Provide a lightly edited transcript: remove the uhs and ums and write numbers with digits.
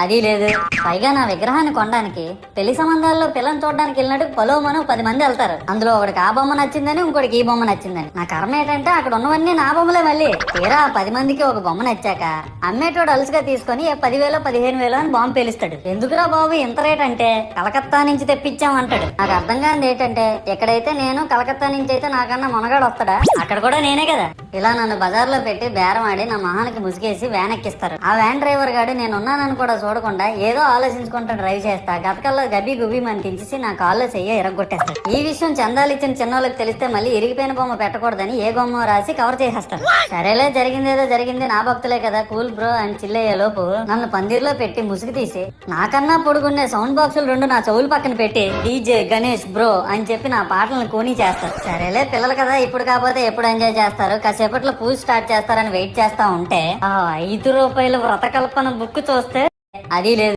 అది లేదు. పైగా నా విగ్రహాన్ని కొనడానికి పెళ్లి సంబంధాల్లో పిల్లని చూడడానికి వెళ్ళినట్టు పొలవమను 10 మంది వెళ్తారు. అందులో ఒకడికి ఆ బొమ్మ నచ్చిందని, ఇంకోటికి ఈ బొమ్మ నచ్చిందని. నా కర్మ ఏంటంటే అక్కడ ఉన్నవన్నీ నా బొమ్మలే. మళ్ళీ తీరా 10 మందికి ఒక బొమ్మ నచ్చాక అమ్మేటోడు అలుసుగా తీసుకొని 10,000 15,000 అని బాంబు పేలుస్తాడు. ఎందుకురా బాబు ఇంత రేట్ అంటే కలకత్తా నుంచి తెప్పించామంటాడు. నాకు అర్థం కానిది ఏంటంటే ఎక్కడైతే నేను కలకత్తా నుంచి అయితే నాకన్నా మొనగాడు వస్తాడా, అక్కడ కూడా నేనే కదా. ఇలా నన్ను బజార్లో పెట్టి బేరం ఆడి నా మొహానికి ముసుగేసి వ్యాన్ ఎక్కిస్తారు. ఆ వ్యాన్ డ్రైవర్ గాడు నేనున్నానని కూడా చూడకుండా ఏదో ఆలోచించుకుంటూ డ్రైవ్ చేస్తా గతకల్లో గబ్బి గుబ్బి మన తించేసి నా కాల్లో చెయ్యి ఎరగొట్టేస్తాడు. ఈ విషయం చందాలు ఇచ్చిన చిన్నోళ్ళకి తెలిస్తే మళ్ళీ ఇరిగిపోయిన బొమ్మ పెట్టకూడదని ఏ బొమ్మ రాసి కవర్ చేసేస్తాడు. సరేలే జరిగిందేదో జరిగింది, నా భక్తులే కదా, కూల్ బ్రో అని చిల్లయ్యే లోపు నన్ను పందిర్లో పెట్టి ముసుగు తీసి నాకన్నా పొడుగుండే సౌండ్ బాక్సులు 2 నా చెవులు పక్కన పెట్టి డీజే గణేష్ బ్రో అని చెప్పి నా పాటలను కూనీ చేస్తారు. సరేలే పిల్లలు కదా, ఇప్పుడు కాకపోతే ఎప్పుడు ఎంజాయ్ చేస్తారు, కాసేపట్లో పూజ స్టార్ట్ చేస్తారని వెయిట్ చేస్తా ఉంటే ఆ 5 రూపాయల వ్రతకల్పన బుక్ చూస్తే అది లేదు.